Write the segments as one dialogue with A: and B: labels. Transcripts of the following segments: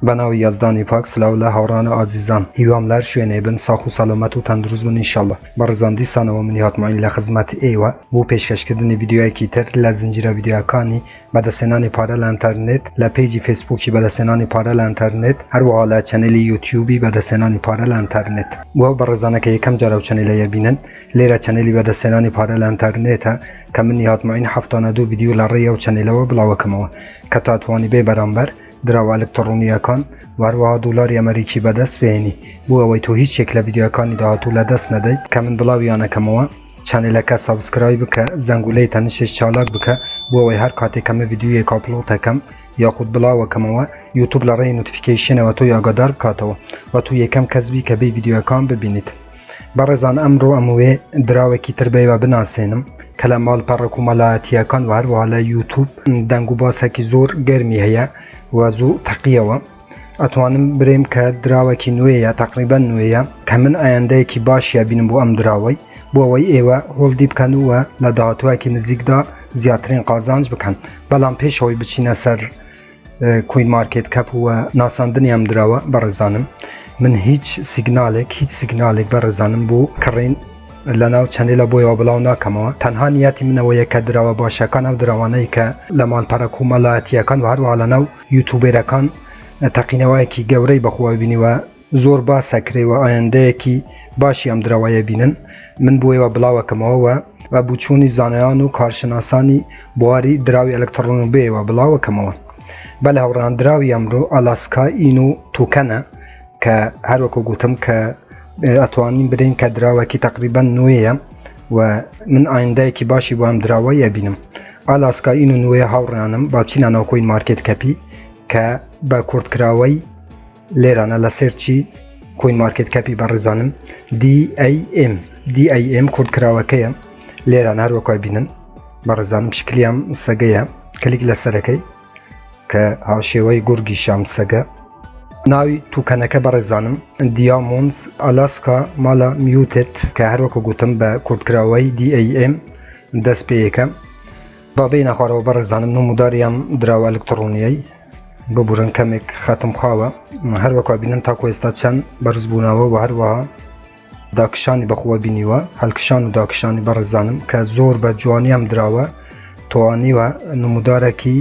A: بناوی یزدانی پاک سلاوله هاوران عزیزان هیواملر شوێنێ بن ساخ و سەلامەت و تەندروست بن ئینشەڵڵا. بەڕێزان دیسانەوە منی هاتماین لە خزمەت ئێوە بۆ پێشکەشکردنی ڤیدیۆیەکی تر لە زنجیرە ڤیدیۆکانی بەدەستهێنانی پارە لە ئینتەرنێت لە پێیجی فێسبووکی بەدەستهێنانی پارە لە ئینتەرنێت هەروەها لە چەنێلی یوتیوبی بەدەستهێنانی پارە لە ئینتەرنێت. وە بەڕێزانەکە یەکەم جارە و چەنێلەیە بینن لێرە چەنێلی بەدەستهێنانی پارە لە ئینتەرنێتە کە منی هاتماین 72 ڤیدیۆ لە ڕێیە و چەنێلەوە بڵاوەکەمەوە کە تاتوانی بێ بەرامبەر دراوە ئەلکترۆنیەکان وهروەها دۆلاری ئەمریکی بەدەست بهێنی بۆ ئەوەی تۆ هیچێک لە ڤیدیۆکانی داهاتوو لە دەست نەدەیت کە من بڵاویانەکەمەوە چەنێلەکە سابسکرایب بکە زەنگولەی تەنشش چالاک بکە بۆ ئەوەی هەر کاتێکەمە ڤیدیۆیەک ئاپلۆدەکەم یاخود بڵاوەکەمەوە یوتیوب لە ڕێی نوتیفیکیشنەوە تۆ یاگادار بکاتەوە و تو یەکەم کەسبی کە بێ ڤیدیۆکان ببینیت. بەڕێزان ئەمڕۆ ئەموێ دراوێکی تر بێوە بناسێنم کە لە ماڵپەڕێک و مەلایەتیەکان و هەروەها لە یوتیوب دەنگ و باسێکی زۆر گەرمی هەیە و زوو تەقیەوە. ئەتوانم برێم کە دراوەکی نوێیە تقریبا نوێیە کە من ئایندەیەکی باشیە بینم بۆ ئەم دراوەی بۆ ئەوەی ئێوە هۆڵدی بکەن وە لە داهاتووەکی نزیکدا زیاترین قازانج بکەن. بەڵام پێشەوەی بچینە سەر کوین مارکێت کەپ وە ناساندنی ئەم دراوە بەڕێزانم من هیچ سیگنالێک بەڕێزانم بۆ کڕین لە ناو چەنێلە بۆیەوە بڵاو ناکەمەوە. تەنها نیەتی منەوەیە کە دراوە باشەکان ئەو دراوانەی کە لە ماڵپەڕێک و مەلایەتیەکان و هەروەها لە ناو یوتیوبێرەکان تەقینەوەیەکی گەورەی بەخوا بینیوە زۆر باسەکرێەوە ئایندەیەکی باشی ئەم دراوایە بینن من بۆیەوە بڵاوەکەمەوە و بچوونی زانایان و کارشناسانی بواری دراوی ئەلکترۆن بێەوە بڵاوەکەمەوە. بەلە هەوڕان دراوی ئەمڕۆ ئالاسکا ئین و توکەنە کە هەروەکو گوتم کە ئەتوانین بدەین کە دراوەکی تقریبا نوێیە و من ئایندەیەکی باشی بۆ ئەم دراوەیە بینم. ئالاسکا ئین و نوێ هاوڕانم باچینانەوە کۆین مارکێت کەپی کە بە کورتکراوەی لێرانە لەسەر چی کۆین مارکێت کەپی بەڕێزانم DAM کورتکراوەکەیە لێران هەروەکوای بینن بەڕێزانم شکلیام سەگەیە کلیک لەسەرەکەی کە هاوشێوەی گورگی شام سەگە. ناوی توکەنەکە بەڕێزانم دیامۆندز ئالاسکا مالا میوتت کە هەروەکو گوتم بە کورتکراوەی DAM دەست پێیەکە. با بینە خوارەوە بەڕێزانم نموداریام دراوە ئەلکترۆنیەی ببورن کەمێک خەتم خاوە هەروەکو بینن تاکو ئێستا چەند بەرزبوونەوە و هەروەها داکشانی بەخۆوە بینیوە هەڵکشان و داکشانی بەڕێزانم کە زۆر بە جوانی ئەم دراوە توانیوە نمودارێکی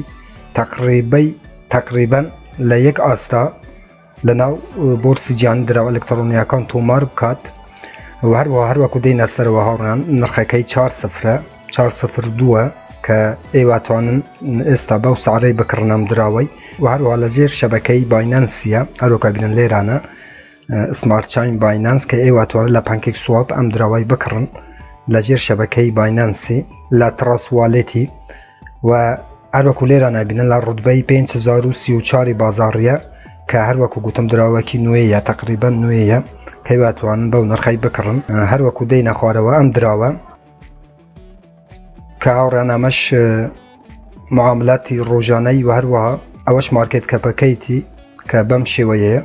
A: تقریبەن لە یەک ئاستا لە ناو بۆرسی گیانی دراوە ئەلکترۆنیەکان تۆمار بکات و هەروەکو دێنە سەرەوە هاوڕان نرخەکەی 402 کە ئێواتوانن ئێستا بەو سعرەی بکڕن ئەم دراوەی و هەروەها لە ژێر شەبەکەی باینەنسیە هەروەکو بینن لێرانە سمارت چاین باینەنس کە ئێواتوانن لە پانکێک سواب ئەم دراوەی بکڕن لە ژێر شەبەکەی باینەنسی لە تراسواڵێتی و هەروەکو لێرانە بینن لە ڕوتبەی 5034 بازاڕیە کە هەروەکو گوتم دراوەکی نوێیە تقریبا نوێیە کە ئێواتوانن بەو نرخەی بکڕن. هەروەکو دەینە خوارەوە ئەم دراوە کە هاوڕێن ئەمەش معاملاتی ڕۆژانەی و هەروەها ئەوەش مارکێت کەپەکەیتی کە بەم شێوەیەیە.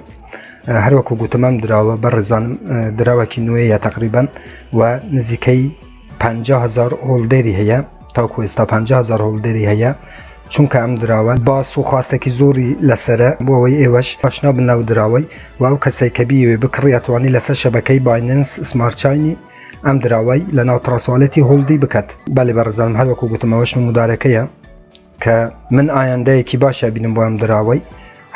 A: هەروەکو گوتم ئەم دراوە بەڕێزانم دراوەکی نوێیە تقریبا و نزیکەی 50,000 هۆڵدێری هەیە تاکو ئێستا 50,000 هۆڵدێری هەیە چونکە ئەم دراوە باس و خواستێکی زۆری لەسرە بۆ ئەوەی ئێوەش ئاشنا بن لەو دراوەی و ئەو کەسێک کە بیوێ بکڕی ئەتوانی لەسەر شەبەکەی باینەنس سمارت چاینی ئەم دراوەی لە ناو تراسواڵێتی هۆڵدی بکات. بەڵێ بەڕێزانم هەروەکو گوتم ئەوەش نمودارەکەیە کە من ئایندەیەکی باشە بینم بۆ ئەم دراوەی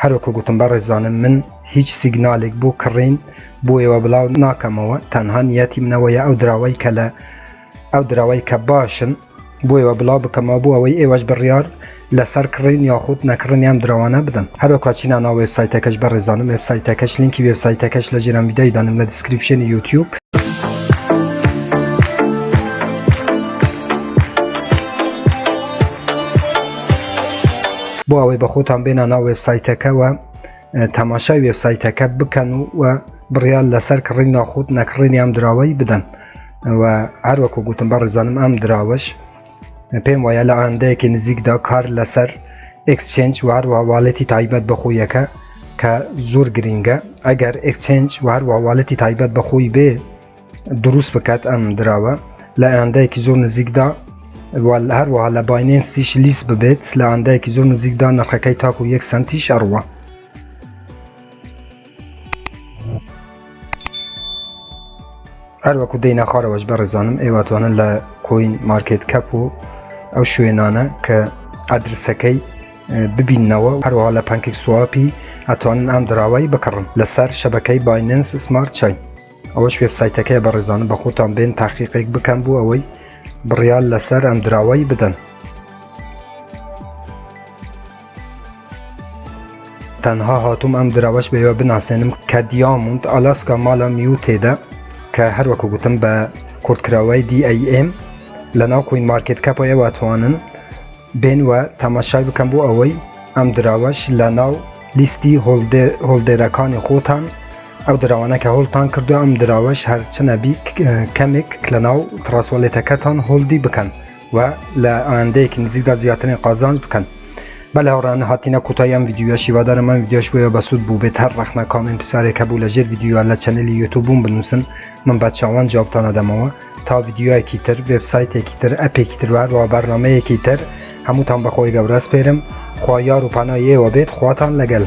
A: هەروەکو گوتم بەڕێزانم من هیچ سیگنالێک بۆ کڕین بۆ ئێوە بڵاو ناکەمەوە تەنها نیەتی منەوەیە ئەو دراوەی کە باشن بۆ ئێوە بڵاو بکەمەوە بۆ ئەوەی ئێوەش بڕیار لەسەر کڕین یاخود نەکڕنی ئەم دراوانە بدەن. هەروەکو چینە ناو وێبسایتەکەش بەڕێزانم وێبسایتەکەش لینکی وێبسایتەکەش لە ژێرم ڤیدیۆی دانم لە دیسکریپشنی یوتیوب. بۆ ئەوەی بە خۆتان بێنە ناو وێبسایتەکەوە تەماشای وێبسایتەکە بکەن و بڕیار لەسەر کڕین ناخود نەکڕینی ئەم دراوەی بدەن و هەروەکو گوتم بەڕێزانم ئەم دراوەش پێم وایە لە ئایندەیەکی نزیکدا کار لەسەر ئێکسچێنج و هەروەها واڵێتی تایبەت بەخۆیەکە کە زۆر گرینگە ئەگەر ئێکسچێنج و هەروەها واڵێتی تایبەت بەخۆی بێ دروست بکات ئەم دراوە لە ئایندەیەکی زۆر نزیکدا هەروەها لە باینەنسیش لیست ببێت لە ئایندەیەکی زۆر نزیکدا نرخەکەی تاکو 1 سنتیش ئەڕوە. هر وەکو دەینە خارەوەش بەڕێزانم ئێواتوانن لە کۆین مارکێت کەپ و ئەو شوێنانە کە ئەدرسەکەی ببیننەوە و هەروەها لە پانکێک سواپی ئەتوانن ئەم دراوایی بکڕن لەسەر شەبەکەی بایننس سمارت چین. ئەوەش وێبسایتەکەی بەڕێزانم بە خۆتان بێن تاقیقێک بکەن بۆ ئەوەی بڕیار لەسەر ئەم دراوایی بدەن. تەنها هاتووم ئەم دراوەش بەوە بناسێنم کە دیاموند ئالاسکا ماڵە میو تێدا کە هەروەکو گوتم بە کورتکراوەی DAM لە ناو کۆین مارکێت کەپەوە ئێواتوانن بێن وە تەماشای بکەن بۆ ئەوەی ئەم دراوەش لە ناو لیستی هۆڵدێرەکانی خۆتان ئەو دراوانە کە هۆڵتان کردو ئەم دراوەش هەرچەنەبی کەمێک لە ناو ترانسوالێتەکەتان هۆڵدی بکەن و لە ئایندەیەکی نزیکدا زیاترین قازانج بکەن. بەڵێ هاوڕێیان هاتینە کوتای ئەم ڤیدیۆیە شیوادارم ئەم ڤیدیۆش بۆیە بەسوود بوو بێت هەر ڕەخنە کامنت پرسیارێکە بوو لەژێر ڤیدیۆیان لە چەنەلی یوتیوبم بنووسن من بە چاوان جوابتان ئەدەمەوە تا ڤیدیۆیەکی تر وێبسایتێکی تر ئەپێکی تر و بەرنامەیەکی تر هەمووتان بەخۆی گەورە سپێرم. خوا یار و پەنای ئێوە بێت خواتان لەگەڵ.